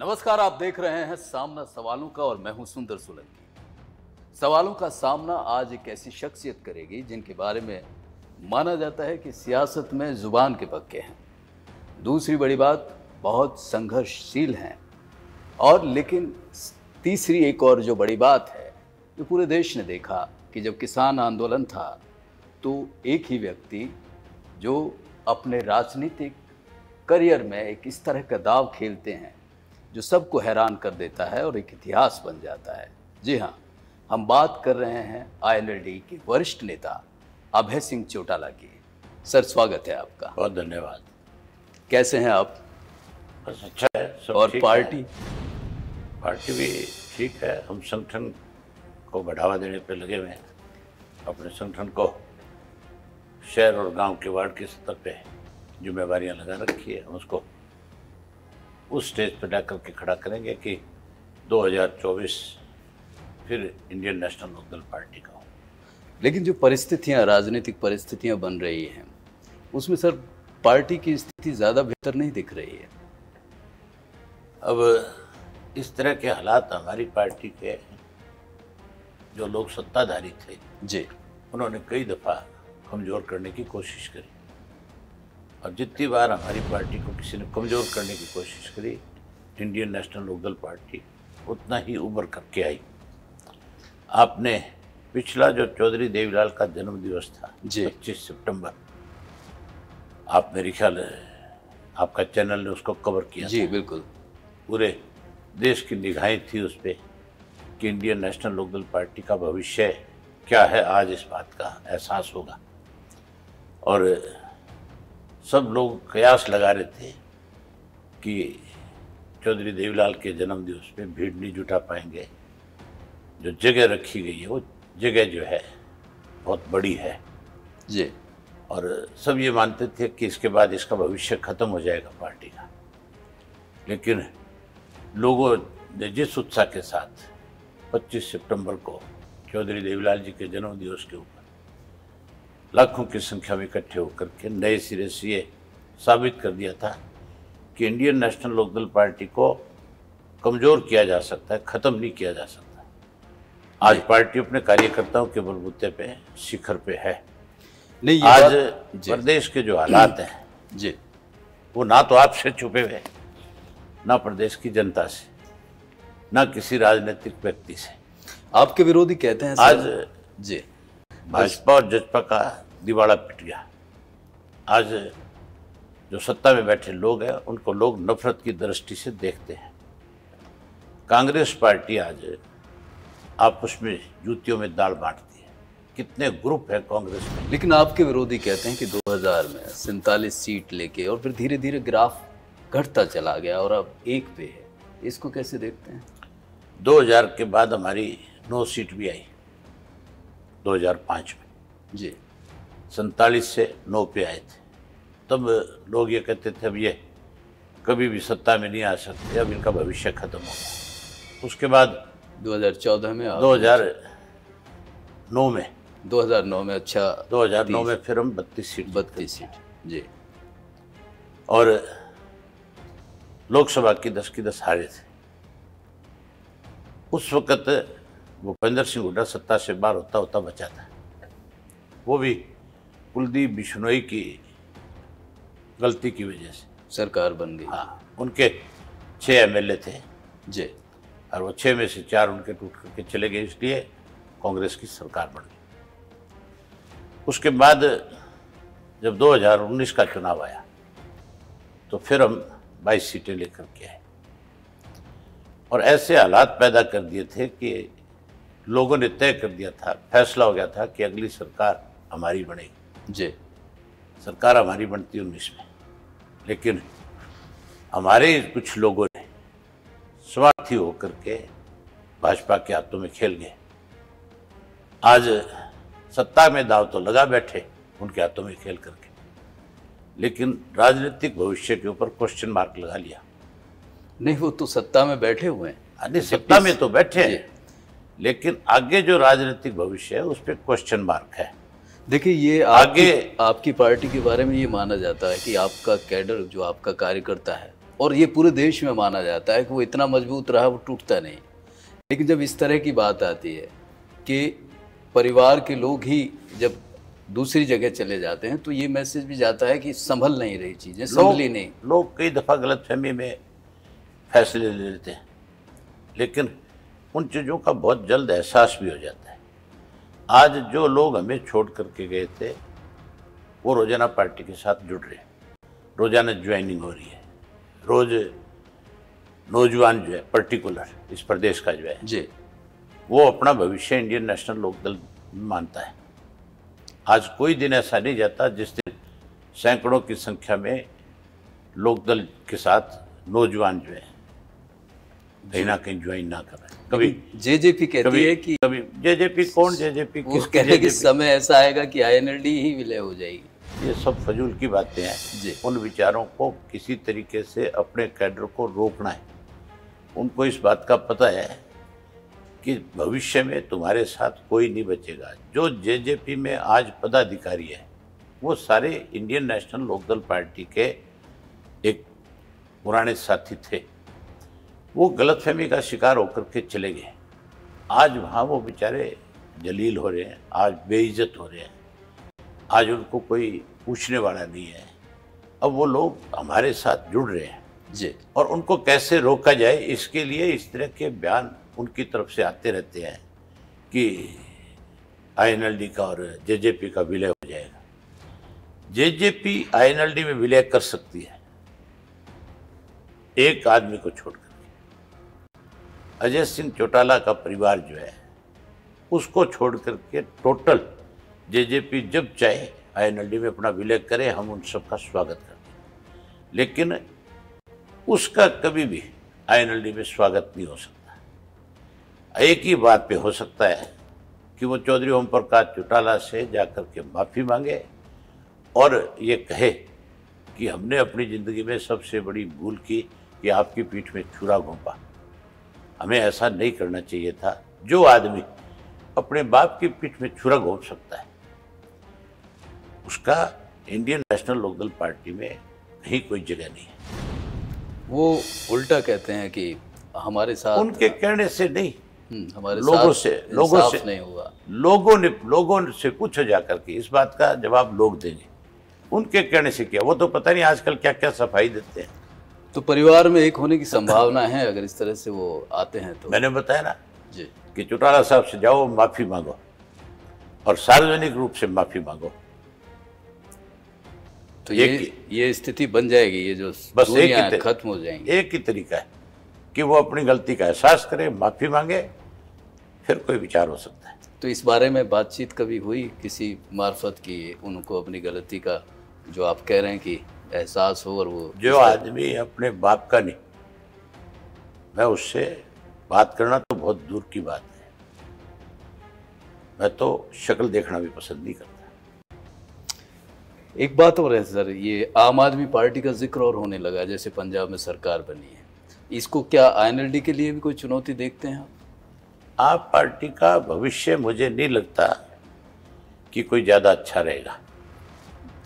नमस्कार, आप देख रहे हैं सामना सवालों का और मैं हूं सुंदर सोलंकी। सवालों का सामना आज एक ऐसी शख्सियत करेगी जिनके बारे में माना जाता है कि सियासत में जुबान के पक्के हैं। दूसरी बड़ी बात, बहुत संघर्षशील हैं। और लेकिन तीसरी एक और जो बड़ी बात है, जो पूरे देश ने देखा कि जब किसान आंदोलन था तो एक ही व्यक्ति जो अपने राजनीतिक करियर में एक इस तरह का दाव खेलते हैं जो सबको हैरान कर देता है और एक इतिहास बन जाता है। जी हाँ, हम बात कर रहे हैं आईएनएलडी के वरिष्ठ नेता अभय सिंह चौटाला की। सर, स्वागत है आपका। बहुत धन्यवाद। कैसे हैं आप? बस अच्छा है सब। और पार्टी भी ठीक है। हम संगठन को बढ़ावा देने पे लगे हुए हैं। अपने संगठन को शहर और गांव के वार्ड के स्तर पे जिम्मेवारियां लगा रखी है। हम उसको उस स्टेज पर ला करके खड़ा करेंगे कि 2024 फिर इंडियन नेशनल लोकदल पार्टी का हो। लेकिन जो परिस्थितियां, राजनीतिक परिस्थितियां बन रही हैं, उसमें सर पार्टी की स्थिति ज़्यादा बेहतर नहीं दिख रही है। अब इस तरह के हालात हमारी पार्टी के, जो लोग सत्ताधारी थे जी, उन्होंने कई दफ़ा कमज़ोर करने की कोशिश करी, और जितनी बार हमारी पार्टी को किसी ने कमज़ोर करने की कोशिश करी, इंडियन नेशनल लोकदल पार्टी उतना ही उभर करके आई। आपने पिछला जो चौधरी देवीलाल का जन्म दिवस था 25 सितंबर, आप मेरे ख्याल आपका चैनल ने उसको कवर किया जी था। बिल्कुल। पूरे देश की निगाहें थी उस पर कि इंडियन नेशनल लोकदल पार्टी का भविष्य क्या है। आज इस बात का एहसास होगा। और सब लोग कयास लगा रहे थे कि चौधरी देवीलाल के जन्म दिवस पे भीड़ नहीं जुटा पाएंगे। जो जगह रखी गई है वो जगह जो है बहुत बड़ी है जी। और सब ये मानते थे कि इसके बाद इसका भविष्य खत्म हो जाएगा पार्टी का। लेकिन लोगों ने जिस उत्साह के साथ 25 सितंबर को चौधरी देवीलाल जी के जन्म दिवस के ऊपर लाखों की संख्या में इकट्ठे होकर के नए सिरे से ये साबित कर दिया था कि इंडियन नेशनल लोकदल पार्टी को कमज़ोर किया जा सकता है, ख़त्म नहीं किया जा सकता। आज पार्टी अपने कार्यकर्ताओं के बलबूते पे शिखर पे है। नहीं, आज प्रदेश के जो हालात हैं जी, वो ना तो आपसे छुपे हुए, ना प्रदेश की जनता से, ना किसी राजनीतिक व्यक्ति से। आपके विरोधी कहते हैं आज जी, भाजपा और जजपा का दिवाला पिट गया। आज जो सत्ता में बैठे लोग हैं उनको लोग नफरत की दृष्टि से देखते हैं। कांग्रेस पार्टी आज आपस में जूतियों में दाल बांटती है। कितने ग्रुप है कांग्रेस में। लेकिन आपके विरोधी कहते हैं कि 2000 में 47 सीट लेके और फिर धीरे धीरे ग्राफ घटता चला गया और अब 1 पे है। इसको कैसे देखते हैं? 2000 के बाद हमारी 9 सीट भी आई 2005 में जी। 47 से 9 पे आए थे। तब लोग ये कहते थे अब ये कभी भी सत्ता में नहीं आ सकते, अब इनका भविष्य खत्म होगा। उसके बाद 2014 में 2009 में 2009 में अच्छा 2009 में फिर हम 32 सीट जी। और लोकसभा की 10 हारे थे। उस वक़्त भूपेंद्र सिंह हुड्डा सत्ता से बाहर होता होता बचा था। वो भी कुलदीप बिश्नोई की गलती की वजह से सरकार बन गई। हाँ, उनके 6 एमएलए थे जी, और वो 6 में से 4 उनके टूट करके चले गए, इसलिए कांग्रेस की सरकार बन गई। उसके बाद जब 2019 का चुनाव आया तो फिर हम 22 सीटें लेकर के आए और ऐसे हालात पैदा कर दिए थे कि लोगों ने तय कर दिया था, फैसला हो गया था कि अगली सरकार हमारी बनेगी जी। सरकार हमारी बनती 19 में। लेकिन हमारे कुछ लोगों ने स्वार्थी होकर के भाजपा के हाथों में खेल गए। आज सत्ता में दाव तो लगा बैठे उनके हाथों में खेल करके, लेकिन राजनीतिक भविष्य के ऊपर क्वेश्चन मार्क लगा लिया। नहीं, वो तो सत्ता में बैठे हुए हैं। अरे सत्ता में तो बैठे हैं, लेकिन आगे जो राजनीतिक भविष्य है उस पर क्वेश्चन मार्क है। देखिए, ये आगे आपकी पार्टी के बारे में ये माना जाता है कि आपका कैडर, जो आपका कार्यकर्ता है, और ये पूरे देश में माना जाता है कि वो इतना मजबूत रहा, वो टूटता नहीं। लेकिन जब इस तरह की बात आती है कि परिवार के लोग ही जब दूसरी जगह चले जाते हैं, तो ये मैसेज भी जाता है कि संभल नहीं रही चीज़ें, संभली नहीं। लोग कई दफ़ा गलतफहमी में फैसले ले लेते हैं, लेकिन उन चीज़ों का बहुत जल्द एहसास भी हो जाता है। आज जो लोग हमें छोड़ करके गए थे, वो रोज़ाना पार्टी के साथ जुड़ रहे हैं, रोज़ाना ज्वाइनिंग हो रही है, रोज़ नौजवान जो है पर्टिकुलर इस प्रदेश का जो है जी, वो अपना भविष्य इंडियन नेशनल लोकदल मानता है। आज कोई दिन ऐसा नहीं जाता जिस दिन सैकड़ों की संख्या में लोकदल के साथ नौजवान जो है कहीं ना कहीं ज्वाइन ना कर रहे। कभी जेजेपी कहती है कि कभी जेजेपी कौन, जेजेपी वो कह रहे कि समय ऐसा आएगा कि आईएनएलडी ही विलय हो जाएगी। ये सब फजूल की बातें हैं जी। उन विचारों को किसी तरीके से अपने कैडर को रोकना है। उनको इस बात का पता है कि भविष्य में तुम्हारे साथ कोई नहीं बचेगा। जो जेजेपी में आज पदाधिकारी है वो सारे इंडियन नेशनल लोकदल पार्टी के एक पुराने साथी थे। वो गलतफहमी का शिकार होकर के चले गए। आज वहाँ वो बेचारे जलील हो रहे हैं, आज बेइज्जत हो रहे हैं, आज उनको कोई पूछने वाला नहीं है। अब वो लोग हमारे साथ जुड़ रहे हैं जी, और उनको कैसे रोका जाए इसके लिए इस तरह के बयान उनकी तरफ से आते रहते हैं कि आईएनएलडी का और जेजेपी का विलय हो जाएगा। जेजेपी आईएनएलडी में विलय कर सकती है एक आदमी को छोड़कर। अजय सिंह चौटाला का परिवार जो है उसको छोड़ करके टोटल जेजेपी जब चाहे आईएनएलडी में अपना विलय करे, हम उन सबका स्वागत करते हैं। लेकिन उसका कभी भी आईएनएलडी में स्वागत नहीं हो सकता। एक ही बात पे हो सकता है कि वो चौधरी ओम प्रकाश चौटाला से जाकर के माफ़ी मांगे और ये कहे कि हमने अपनी ज़िंदगी में सबसे बड़ी भूल की कि आपकी पीठ में छुरा घोंपा, हमें ऐसा नहीं करना चाहिए था। जो आदमी अपने बाप की पीठ में छुरा घोंप सकता है उसका इंडियन नेशनल लोकदल पार्टी में कहीं कोई जगह नहीं है। वो उल्टा कहते हैं कि हमारे साथ उनके कहने से नहीं, हमारे लोगों साथ से इंसाफ नहीं हुआ। लोगों से पूछो जाकर के, इस बात का जवाब लोग देंगे। उनके कहने से क्या, वो तो पता नहीं आजकल क्या क्या सफाई देते हैं। तो परिवार में एक होने की संभावना है अगर इस तरह से वो आते हैं तो। मैंने बताया ना जी, कि चौटाला साहब से जाओ, माफी मांगो और सार्वजनिक रूप से माफी मांगो। तो ये स्थिति बन जाएगी, ये जो बस दूरियां खत्म हो जाएंगी। एक ही तरीका है कि वो अपनी गलती का एहसास करे, माफी मांगे, फिर कोई विचार हो सकता है। तो इस बारे में बातचीत कभी हुई किसी मार्फत की उनको अपनी गलती का, जो आप कह रहे हैं कि एहसास हो? और वो जो आदमी अपने बाप का नहीं, मैं उससे बात करना तो बहुत दूर की बात है, मैं तो शक्ल देखना भी पसंद नहीं करता। एक बात और है सर, ये आम आदमी पार्टी का जिक्र और होने लगा जैसे पंजाब में सरकार बनी है, इसको क्या आईएनएलडी के लिए भी कोई चुनौती देखते हैं आप? आप पार्टी का भविष्य मुझे नहीं लगता कि कोई ज़्यादा अच्छा रहेगा।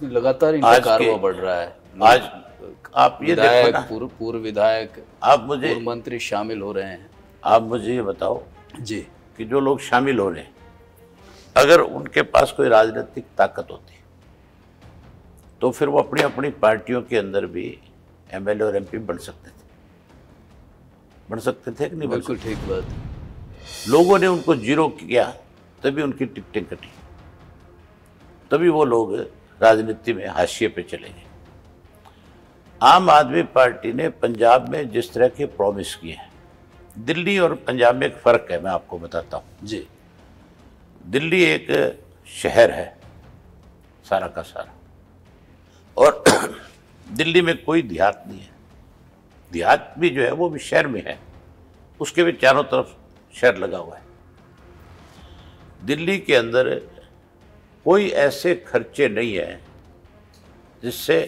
लगातार इनका कारवा बढ़ रहा है। आज आप ये देखो ना, पूर्व विधायक, आप मुझे पूर्व मंत्री शामिल हो रहे हैं। आप मुझे ये बताओ जी कि जो लोग शामिल हो रहे हैं, अगर उनके पास कोई राजनीतिक ताकत होती तो फिर वो अपनी अपनी पार्टियों के अंदर भी एमएलए और एमपी बन सकते थे कि नहीं? बिल्कुल ठीक बात। लोगों ने उनको जीरो किया तभी उनकी टिकटें कटी, तभी वो लोग राजनीति में हाशिए पे चले गए। आम आदमी पार्टी ने पंजाब में जिस तरह के प्रॉमिस किए हैं, दिल्ली और पंजाब में एक फ़र्क है, मैं आपको बताता हूँ जी। दिल्ली एक शहर है सारा का सारा, और दिल्ली में कोई देहात नहीं है। देहात भी जो है वो भी शहर में है, उसके भी चारों तरफ शहर लगा हुआ है। दिल्ली के अंदर कोई ऐसे खर्चे नहीं है जिससे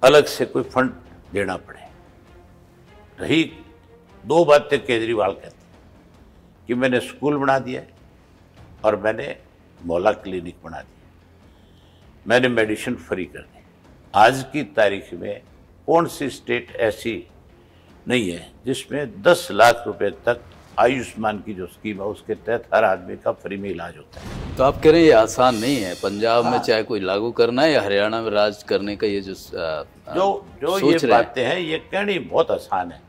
अलग से कोई फंड देना पड़े। रही दो बातें केजरीवाल कहते हैं कि मैंने स्कूल बना दिया और मैंने मोहल्ला क्लिनिक बना दिया, मैंने मेडिसिन फ्री कर दी। आज की तारीख में कौन सी स्टेट ऐसी नहीं है जिसमें 10 लाख रुपए तक आयुष्मान की जो स्कीम है उसके तहत हर आदमी का फ्री में इलाज होता है। तो आप कह रहे हैं ये आसान नहीं है पंजाब में चाहे कोई लागू करना है या हरियाणा में राज करने का ये जो ये बातें हैं ये कहनी बहुत आसान है,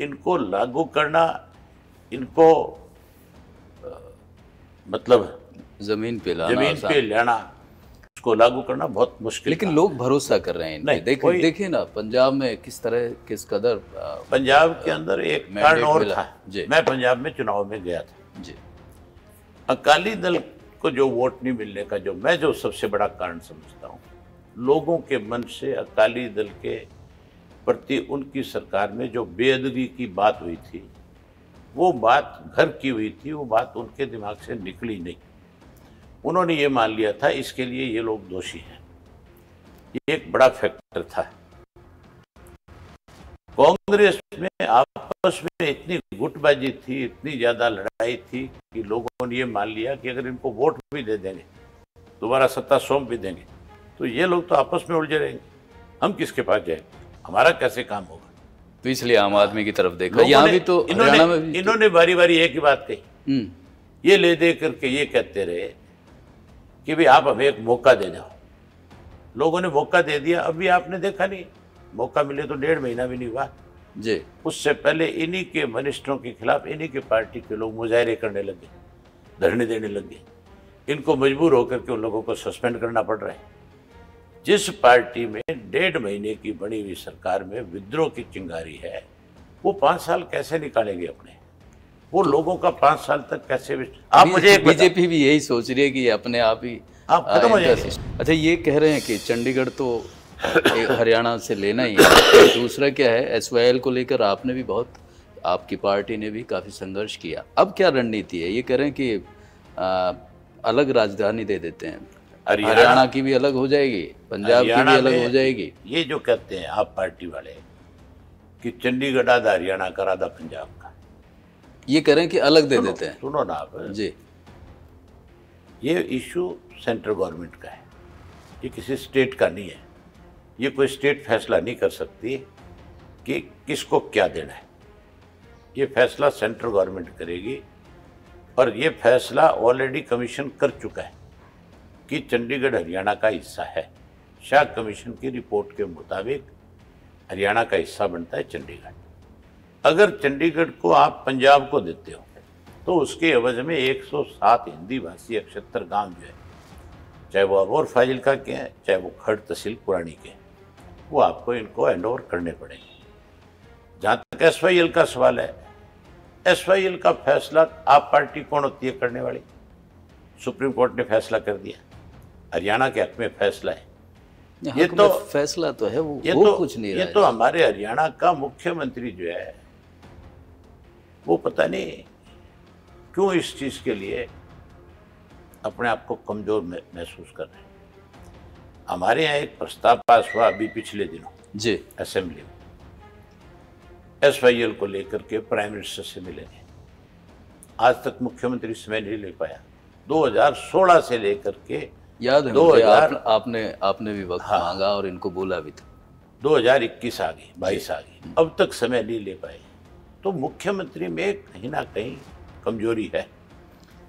इनको लागू करना, इनको मतलब जमीन पे लाना, उसको लागू करना बहुत मुश्किल। लेकिन लोग भरोसा कर रहे हैं इन पे। देखिए ना पंजाब में किस तरह किस कदर पंजाब के अंदर एक कारण और था। मैं पंजाब में चुनाव में गया था जी। अकाली दल को जो वोट नहीं मिलने का जो सबसे बड़ा कारण समझता हूँ, लोगों के मन से अकाली दल के प्रति उनकी सरकार में जो बेअदबी की बात हुई थी, वो बात घर की हुई थी, वो बात उनके दिमाग से निकली नहीं। उन्होंने ये मान लिया था इसके लिए ये लोग दोषी हैं। ये एक बड़ा फैक्टर था। कांग्रेस में आपस में इतनी गुटबाजी थी, इतनी ज्यादा लड़ाई थी कि लोगों ने ये मान लिया कि अगर इनको वोट भी दे देंगे, दोबारा सत्ता सौंप भी देंगे, तो ये लोग तो आपस में उलझे रहेंगे, हम किसके पास जाएंगे, हमारा कैसे काम होगा। तो इसलिए आम आदमी की तरफ देखा। यहाँ भी तो हरियाणा में भी इन्होंने बारी बारी एक ही बात कही, ये ले दे करके ये कहते रहे कि भाई आप हमें एक मौका दे दो। लोगों ने मौका दे दिया, अभी आपने देखा नहीं, मौका मिले तो 1.5 महीना भी नहीं हुआ जी। उससे पहले इन्हीं के मिनिस्टरों के खिलाफ इन्हीं के पार्टी के लोग मुजाहरे करने लगे, धरने देने लगे। इनको मजबूर होकर के उन लोगों को सस्पेंड करना पड़ रहा है। जिस पार्टी में 1.5 महीने की बनी हुई सरकार में विद्रोह की चिंगारी है, वो 5 साल कैसे निकालेंगे अपने, वो लोगों का 5 साल तक कैसे। आप मुझे बीजेपी भी यही सोच रही है कि अपने आप ही खत्म हो जाएंगे। अच्छा, ये कह रहे हैं कि चंडीगढ़ तो हरियाणा से लेना ही है। दूसरा क्या है, SYL को लेकर आपने भी बहुत, आपकी पार्टी ने भी काफी संघर्ष किया। अब क्या रणनीति है? ये कह रहे हैं कि अलग राजधानी दे देते हैं, हरियाणा की भी अलग हो जाएगी, पंजाब की भी अलग हो जाएगी। ये जो कहते हैं आप पार्टी वाले कि चंडीगढ़ आधा हरियाणा का आधा पंजाब का, ये कह रहे हैं कि अलग दे देते हैं। सुनो ना आप जी, ये इशू सेंट्रल गवर्नमेंट का है, ये किसी स्टेट का नहीं है। ये कोई स्टेट फैसला नहीं कर सकती कि किसको क्या देना है। ये फैसला सेंट्रल गवर्नमेंट करेगी, और ये फैसला ऑलरेडी कमीशन कर चुका है कि चंडीगढ़ हरियाणा का हिस्सा है। शाह कमीशन की रिपोर्ट के मुताबिक हरियाणा का हिस्सा बनता है चंडीगढ़। अगर चंडीगढ़ को आप पंजाब को देते हो तो उसके एवज में 107 हिंदी भाषी अक्षत्र गांव जो है, चाहे वो अबोर फाजिल्का के हैं, चाहे वो खड़ तहसील पुरानी के हैं, वो आपको इनको हैंडओवर करने पड़ेंगे। जहाँ तक SYL का सवाल है, SYL का फैसला आप पार्टी कौन होती है करने वाली? सुप्रीम कोर्ट ने फैसला कर दिया, हरियाणा के हक में फैसला है। ये तो फैसला तो है, वो कुछ नहीं रहा है। ये तो हमारे हरियाणा का मुख्यमंत्री जो है, वो पता नहीं क्यों इस चीज के लिए अपने आप को कमजोर महसूस कर रहे हैं। हमारे यहाँ एक प्रस्ताव पास हुआ अभी पिछले दिनों जी असेंबली में, SYL को लेकर के प्राइम मिनिस्टर से मिलेंगे। आज तक मुख्यमंत्री समय नहीं ले पाया। 2016 से लेकर के याद है 2000 आपने भी वक्त मांगा और इनको बोला भी था। 2021 आ गई, 22 आ गई, अब तक समय नहीं ले पाए। तो मुख्यमंत्री में कहीं ना कहीं कमजोरी है।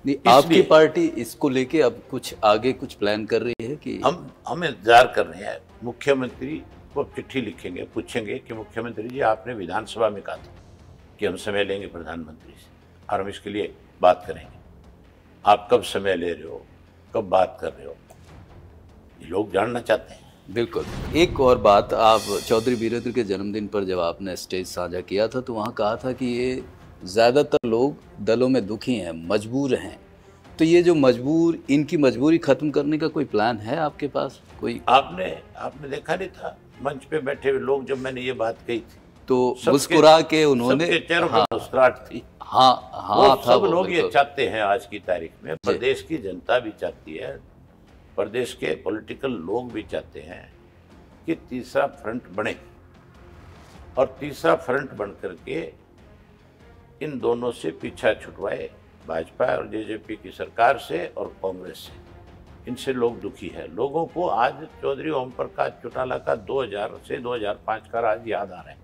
नहीं, आपकी पार्टी इसको लेके अब कुछ आगे कुछ प्लान कर रही है कि हम इंतजार कर रहे हैं। मुख्यमंत्री को चिट्ठी लिखेंगे, पूछेंगे कि मुख्यमंत्री जी आपने विधानसभा में कहा था कि हम समय लेंगे प्रधानमंत्री से और हम इसके लिए बात करेंगे। आप कब समय ले रहे हो, कब बात कर रहे हो, ये लोग जानना चाहते हैं। बिल्कुल। एक और बात, आप चौधरी वीरेंद्र के जन्मदिन पर जब आपने स्टेज साझा किया था तो वहाँ कहा था कि ये ज़्यादातर लोग दलों में दुखी हैं, मजबूर हैं। तो ये जो इनकी मजबूरी खत्म करने का कोई प्लान है आपके पास कोई? आपने देखा नहीं था मंच पे बैठे हुए लोग, जब मैंने ये बात कही थी तो मुस्कुरा के उन्होंने, सबके चेहरों पर मुस्कुराहट थी। हाँ था। सब लोग ये चाहते हैं आज की तारीख में, प्रदेश की जनता भी चाहती है, प्रदेश के पॉलिटिकल लोग भी चाहते हैं कि तीसरा फ्रंट बने, और तीसरा फ्रंट बन करके इन दोनों से पीछा छुटवाए, भाजपा और JJP की सरकार से और कांग्रेस से। इनसे लोग दुखी है। लोगों को आज चौधरी ओम प्रकाश चौटाला का 2000 से 2005 का राज याद आ रहा है,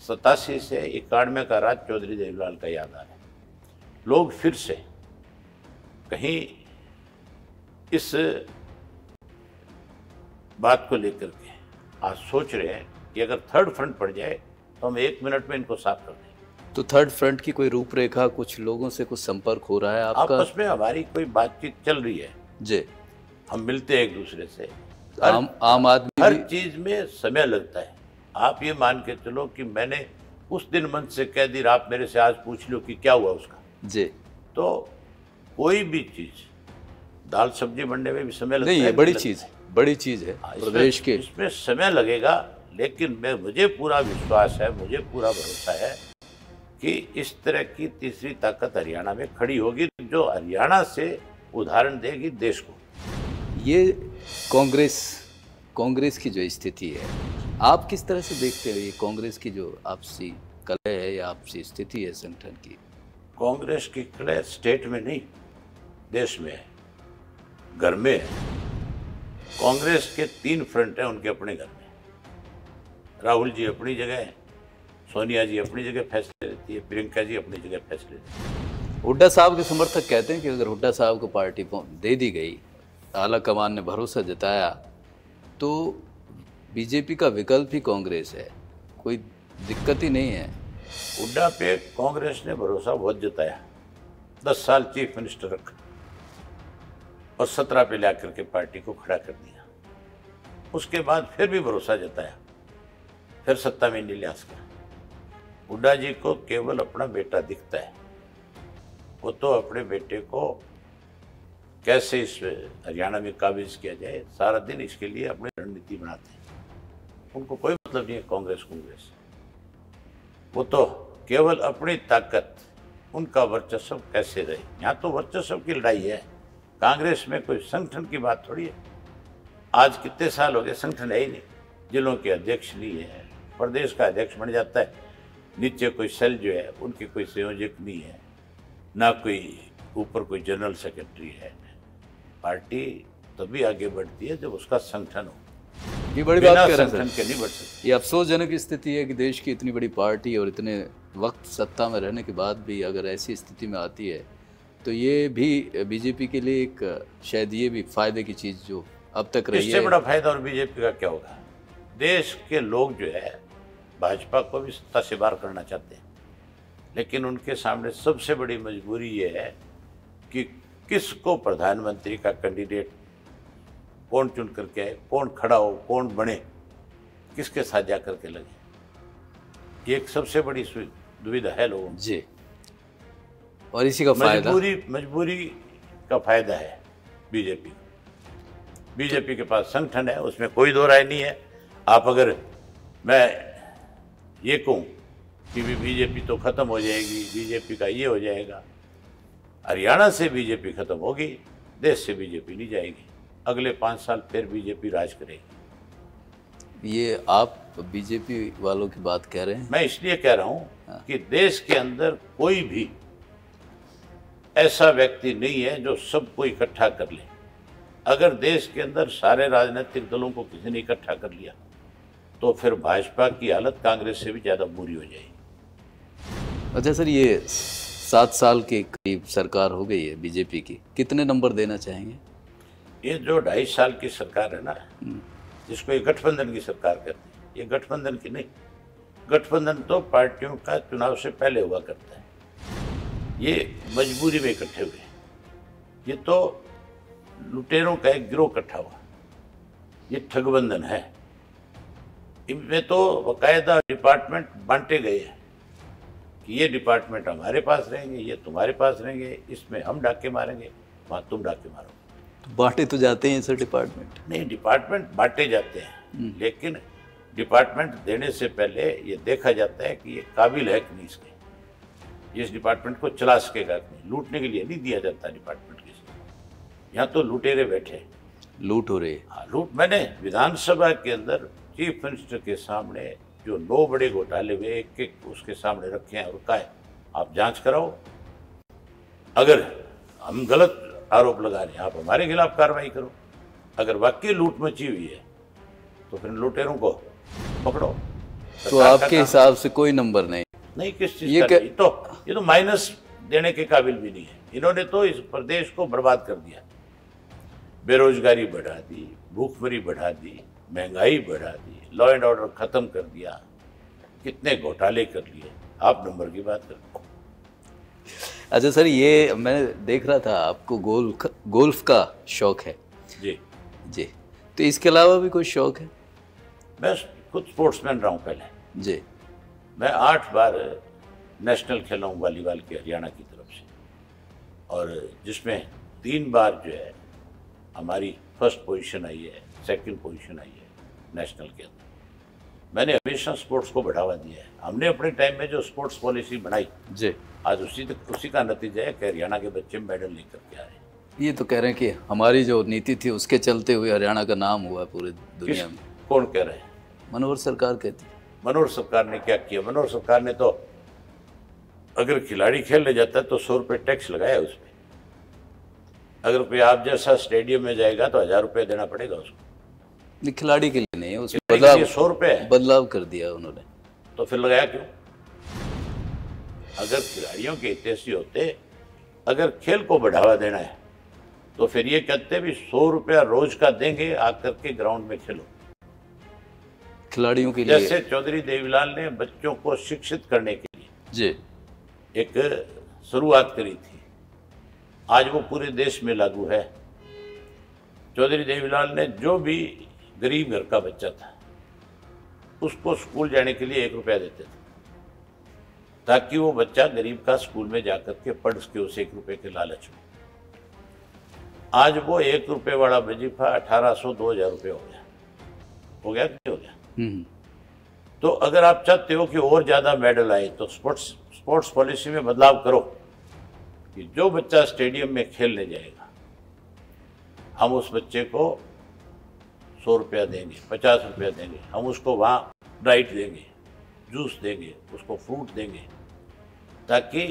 87 से 91 का राज चौधरी देवीलाल का याद आ रहा है। लोग फिर से कहीं इस बात को लेकर के आज सोच रहे हैं कि अगर थर्ड फ्रंट पड़ जाए तो हम 1 मिनट में इनको साफ कर दें। तो थर्ड फ्रंट की कोई रूपरेखा, कुछ लोगों से कुछ संपर्क हो रहा है आपका? आपस में हमारी कोई बातचीत चल रही है जी, हम मिलते हैं एक दूसरे से। आम आदमी हर चीज में समय लगता है। आप ये मान के चलो कि मैंने उस दिन मन से कह दी, आप मेरे से आज पूछ लो कि क्या हुआ उसका जी, तो कोई भी चीज, दाल सब्जी बनने में भी समय लगता नहीं है। है, बड़ी चीज है प्रदेश के। इसमें समय लगेगा, लेकिन मुझे पूरा विश्वास है, मुझे पूरा भरोसा है कि इस तरह की तीसरी ताकत हरियाणा में खड़ी होगी, जो हरियाणा से उदाहरण देगी देश को। ये कांग्रेस की जो स्थिति है, आप किस तरह से देखते हो? ये कांग्रेस की जो आपसी कलह है या आपसी स्थिति है संगठन की? कांग्रेस की कलह स्टेट में नहीं, देश में है, घर में है। कांग्रेस के 3 फ्रंट हैं उनके अपने घर में। राहुल जी अपनी जगह है, सोनिया जी अपनी जगह फैसले लेती है, प्रियंका जी अपनी जगह फैसले लेती है। हुड्डा साहब के समर्थक कहते हैं कि अगर हुड्डा साहब को पार्टी दे दी गई, आला कमान ने भरोसा जताया, तो बीजेपी का विकल्प ही कांग्रेस है, कोई दिक्कत ही नहीं है। हुड्डा पे कांग्रेस ने भरोसा बहुत जताया, 10 साल चीफ मिनिस्टर रखा और 17 पे ला करके पार्टी को खड़ा कर दिया। उसके बाद फिर भी भरोसा जताया, फिर सत्ता में नहीं ला सका। हुड्डा जी को केवल अपना बेटा दिखता है, वो तो अपने बेटे को कैसे इस हरियाणा में काबिज किया जाए, सारा दिन इसके लिए अपनी रणनीति बनाते हैं। उनको कोई मतलब नहीं है कांग्रेस। वो तो केवल अपनी ताकत, उनका वर्चस्व कैसे रहे। यहाँ तो वर्चस्व की लड़ाई है, कांग्रेस में कोई संगठन की बात थोड़ी है। आज कितने साल हो गए संगठन है ही नहीं, जिलों के अध्यक्ष नहीं है, प्रदेश का अध्यक्ष बन जाता है, नीचे कोई सेल जो है उनके कोई संयोजक नहीं है, ना कोई ऊपर कोई जनरल सेक्रेटरी है। पार्टी तभी आगे बढ़ती है जब उसका संगठन हो। ये बड़ी बात कह रहे हैं संगठन सर, के नहीं बढ़ सकती। ये अफसोसजनक स्थिति है कि देश की इतनी बड़ी पार्टी और इतने वक्त सत्ता में रहने के बाद भी अगर ऐसी स्थिति में आती है, तो ये भी बीजेपी के लिए एक शायद ये भी फायदे की चीज़ जो अब तक रही है। इससे बड़ा फायदा और बीजेपी का क्या होगा? देश के लोग जो है भाजपा को भी सत्ता से बाहर करना चाहते हैं, लेकिन उनके सामने सबसे बड़ी मजबूरी ये है कि किसको प्रधानमंत्री का कैंडिडेट कौन चुन करके आए, कौन खड़ा हो, कौन बने, किसके साथ जा करके लगे। ये एक सबसे बड़ी दुविधा है लोगों में जी, और इसी का फायदा मजबूरी का फायदा है बीजेपी को। बीजेपी के पास संगठन है, उसमें कोई दो राय नहीं है। आप अगर मैं ये कहूँ कि बीजेपी तो खत्म हो जाएगी, बीजेपी का ये हो जाएगा, हरियाणा से बीजेपी खत्म होगी, देश से बीजेपी नहीं जाएगी। अगले 5 साल फिर बीजेपी राज करेगी। ये आप बीजेपी वालों की बात कह रहे हैं? मैं इसलिए कह रहा हूं कि देश के अंदर कोई भी ऐसा व्यक्ति नहीं है जो सबको इकट्ठा कर ले। अगर देश के अंदर सारे राजनीतिक दलों को किसी ने इकट्ठा कर लिया तो फिर भाजपा की हालत कांग्रेस से भी ज्यादा बुरी हो जाएगी। अच्छा सर, ये 7 साल के करीब सरकार हो गई है बीजेपी की, कितने नंबर देना चाहेंगे? ये जो 2.5 साल की सरकार है ना, जिसको ये गठबंधन की सरकार कहते हैं, ये गठबंधन की नहीं। गठबंधन तो पार्टियों का चुनाव से पहले हुआ करता है, ये मजबूरी में इकट्ठे हुए। ये तो लुटेरों का एक गिरोह इकट्ठा हुआ, ये ठगबंधन है। इनमें तो बाकायदा डिपार्टमेंट बांटे गए हैं कि ये डिपार्टमेंट हमारे पास रहेंगे, ये तुम्हारे पास रहेंगे, इसमें हम डाके मारेंगे, वहाँ तुम डाके मारोगे। तो बांटे तो जाते हैं सर डिपार्टमेंट? नहीं, डिपार्टमेंट बांटे जाते हैं, लेकिन डिपार्टमेंट देने से पहले ये देखा जाता है कि ये काबिल है कि नहीं, इसके इस डिपार्टमेंट को चला सकेगा कि नहीं। लूटने के लिए नहीं दिया जाता डिपार्टमेंट किसी। यहाँ तो लुटेरे बैठे, लूट हो रही है। हाँ, लूट। मैंने विधानसभा के अंदर चीफ मिनिस्टर के सामने जो 9 बड़े घोटाले हुए, एक एक उसके सामने रखे हैं और कहा है आप जांच कराओ, अगर हम गलत आरोप लगा रहे हैं, आप हमारे खिलाफ कार्रवाई करो। अगर वाकई लूट मची हुई है तो फिर लुटेरों को पकड़ो। तो सरकार का आपके काम हिसाब से कोई नंबर नहीं? नहीं, किस ये चीज का क्या- नहीं। ये तो माइनस देने के काबिल भी नहीं है। इन्होंने तो इस प्रदेश को बर्बाद कर दिया, बेरोजगारी बढ़ा दी, भूखमरी बढ़ा दी, महंगाई बढ़ा दी, लॉ एंड ऑर्डर खत्म कर दिया, कितने घोटाले कर लिए। आप नंबर की बात करते। अच्छा सर, ये मैं देख रहा था आपको गोल्फ का शौक है जी जी, तो इसके अलावा भी कोई शौक है? मैं खुद स्पोर्ट्समैन रहा हूँ पहले। जी मैं 8 बार नेशनल खेला हूँ वॉलीबॉल के हरियाणा की तरफ से, और जिसमें 3 बार जो है हमारी फर्स्ट पोजीशन आई है, सेकंड पोजीशन आई है नेशनल के अंदर। मैंने हमेशा स्पोर्ट्स को बढ़ावा दिया है। हमने अपने टाइम में जो स्पोर्ट्स पॉलिसी बनाई, जी, आज उसी का नतीजा है कि हरियाणा के बच्चे मेडल लेकर के आ रहे हैं। ये तो कह रहे हैं कि हमारी जो नीति थी उसके चलते हुए हरियाणा का नाम हुआ पूरे दुनिया में। कौन कह रहे हैं? मनोहर सरकार कहती है। मनोहर सरकार ने क्या किया? मनोहर सरकार ने तो अगर खिलाड़ी खेलने जाता है तो 100 रुपये टैक्स लगाया उस पर। अगर कोई आप जैसा स्टेडियम में जाएगा तो 1000 रुपये देना पड़ेगा उसको। नहीं, खिलाड़ी के लिए नहीं है, उसमें खिलाड़ी के लिए 100 रुपये है, बदलाव कर दिया उन्होंने। तो फिर लगाया क्यों? अगर खिलाड़ियों के हितैषी होते, अगर खेल को बढ़ावा देना है तो फिर ये कहते भी 100 रुपया रोज का देंगे, आकर के ग्राउंड में खेलो। खिलाड़ियों के लिए जैसे चौधरी देवीलाल ने बच्चों को शिक्षित करने के लिए जी एक शुरुआत करी थी, आज वो पूरे देश में लागू है। चौधरी देवीलाल ने जो भी गरीब घर का बच्चा था उसको स्कूल जाने के लिए 1 रुपया देते थे, ताकि वो बच्चा गरीब का स्कूल में जाकर के पढ़ सके उस 1 रुपये के लालच में। आज वो 1 रुपये वाला वजीफा 1800 2000 रुपये हो गया कि नहीं हो गया? तो अगर आप चाहते हो कि और ज़्यादा मेडल आए तो स्पोर्ट्स पॉलिसी में बदलाव करो कि जो बच्चा स्टेडियम में खेलने जाएगा हम उस बच्चे को 100 रुपया देंगे, 50 रुपया देंगे, हम उसको वहाँ डाइट देंगे, जूस देंगे, उसको फ्रूट देंगे, ताकि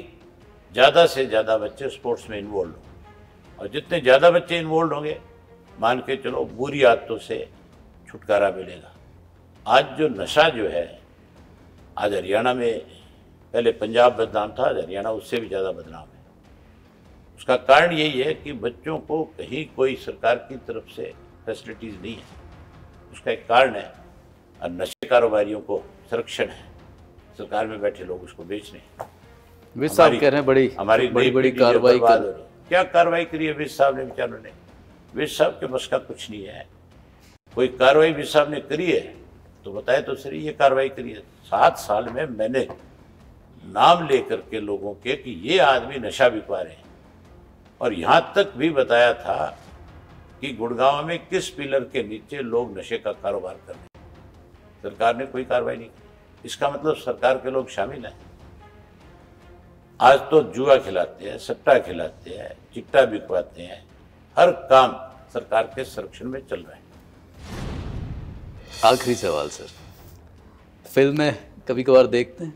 ज़्यादा से ज़्यादा बच्चे स्पोर्ट्स में इन्वॉल्व हों। और जितने ज़्यादा बच्चे इन्वॉल्व होंगे, मान के चलो बुरी आदतों से छुटकारा मिलेगा। आज जो नशा जो है, आज हरियाणा में, पहले पंजाब बदनाम था, आज हरियाणा उससे भी ज़्यादा बदनाम है। उसका कारण यही है कि बच्चों को कहीं कोई सरकार की तरफ से फैसिलिटीज़ नहीं है। उसका एक कारण है, और नशे कारोबारियों को संरक्षण है, सरकार में बैठे लोग उसको बेच रहे हैं। विज साहब कह रहे हैं हमारी बड़ी कार्रवाई कर। क्या कार्रवाई करी है विज साहब ने? बेचारों ने, विज साहब के बस का कुछ नहीं है। कोई कार्रवाई विज साहब ने करी है तो बताए तो सही, ये कार्रवाई करी है। 7 साल में मैंने नाम लेकर के लोगों के कि ये आदमी नशा बिकवा रहे हैं, और यहाँ तक भी बताया था कि गुड़गांव में किस पिलर के नीचे लोग नशे का कारोबार कर रहे हैं। सरकार ने कोई कार्रवाई नहीं की। इसका मतलब सरकार के लोग शामिल हैं। आज तो जुआ खिलाते हैं, सट्टा खिलाते हैं, चिट्टा बिकवाते हैं, हर काम सरकार के संरक्षण में चल रहा है। आखिरी सवाल सर, फिल्में कभी कभार देखते हैं?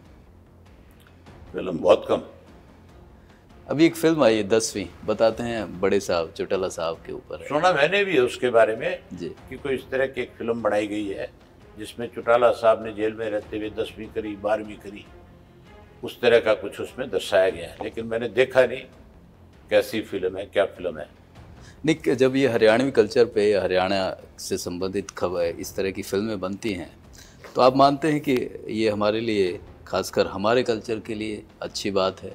फिल्म बहुत कम। अभी एक फिल्म आई है 10वीं, बताते हैं बड़े साहब चौटाला साहब के ऊपर है। सुना मैंने भी उसके बारे में जी कि कोई इस तरह की एक फिल्म बनाई गई है जिसमें चौटाला साहब ने जेल में रहते हुए 10वीं करी, 12वीं करी, उस तरह का कुछ उसमें दर्शाया गया है। लेकिन मैंने देखा नहीं कैसी फिल्म है, क्या फिल्म है। नहीं, जब ये हरियाणवी कल्चर पे या हरियाणा से संबंधित खबर इस तरह की फिल्में बनती हैं तो आप मानते हैं कि ये हमारे लिए, खासकर हमारे कल्चर के लिए अच्छी बात है,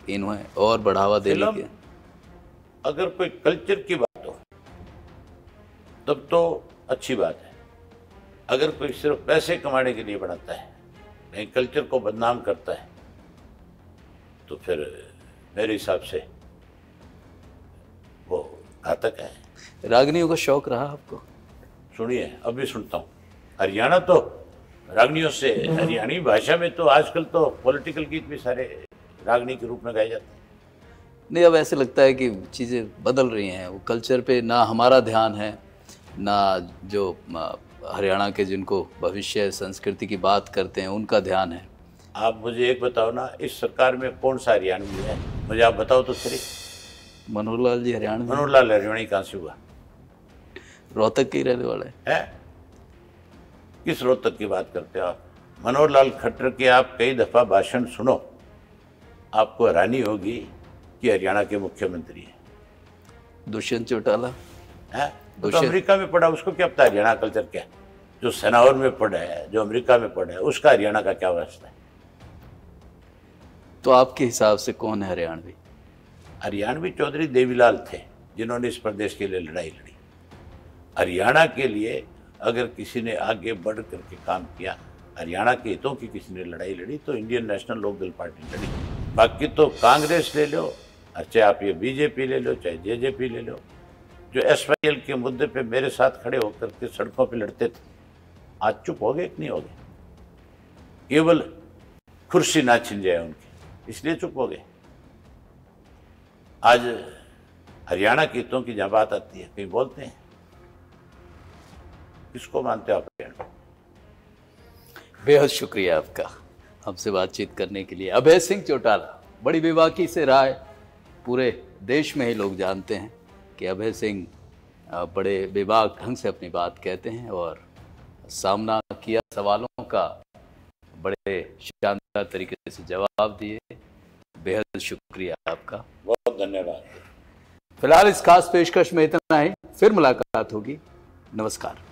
इन्हें और बढ़ावा देने फिल्म के? अगर कोई कल्चर की बात हो तब तो अच्छी बात है। अगर कोई सिर्फ पैसे कमाने के लिए बनाता है, नहीं कल्चर को बदनाम करता है, तो फिर मेरे हिसाब से वो घातक है। रागनियों का शौक रहा आपको? सुनिए, अभी सुनता हूँ। हरियाणा तो रागनियों से, हरियाणी भाषा में तो आजकल तो पॉलिटिकल गीत भी सारे रागनी के रूप में गाए जाते हैं। नहीं, अब ऐसे लगता है कि चीज़ें बदल रही हैं, वो कल्चर पे ना हमारा ध्यान है, ना जो हरियाणा के जिनको भविष्य संस्कृति की बात करते हैं उनका ध्यान है। आप मुझे एक बताओ ना, इस सरकार में कौन सा हरियाणवी है? मुझे आप बताओ तो सही। मनोहर लाल जी हरियाणा में? मनोहर लाल हरियाणा कहाँ से हुआ? रोहतक के ही रहने वाले है? किस रोहतक की बात करते हो आप? मनोहर लाल खट्टर के आप कई दफा भाषण सुनो, आपको हैरानी होगी कि हरियाणा के मुख्यमंत्री हैं। दुष्यंत चौटाला है? तो अमेरिका में पढ़ा, उसको क्या पता हरियाणा कल्चर क्या है? जो सनावर में पढ़ा है, जो अमेरिका में पढ़ा है, उसका हरियाणा का क्या वास्ता है? तो आपके हिसाब से कौन है हरियाणवी? हरियाणवी चौधरी देवीलाल थे, जिन्होंने इस प्रदेश के लिए लड़ाई लड़ी। हरियाणा के लिए अगर किसी ने आगे बढ़ करके काम किया, हरियाणा के हितों की किसी ने लड़ाई लड़ी, तो इंडियन नेशनल लोकदल पार्टी लड़ी। बाकी तो कांग्रेस ले लो, चाहे आप ये बीजेपी ले लो, चाहे जेजेपी ले लो, जो एसवाईएल के मुद्दे पे मेरे साथ खड़े होकर के सड़कों पे लड़ते थे, आज चुप हो गए कि नहीं हो गए? केवल कुर्सी ना छिन जाए उनकी, इसलिए चुप हो गए। आज हरियाणा के हितों की जहां बात आती है, कहीं बोलते हैं? किसको मानते हो आप हरियाणा? बेहद शुक्रिया आपका हमसे बातचीत करने के लिए। अभय सिंह चौटाला, बड़ी बेबाकी से रहा है, पूरे देश में ही लोग जानते हैं कि अभय सिंह बड़े बेबाक ढंग से अपनी बात कहते हैं और सामना किया सवालों का, बड़े शानदार तरीके से जवाब दिए। बेहद शुक्रिया आपका, बहुत धन्यवाद। फिलहाल इस खास पेशकश में इतना ही, फिर मुलाकात होगी। नमस्कार।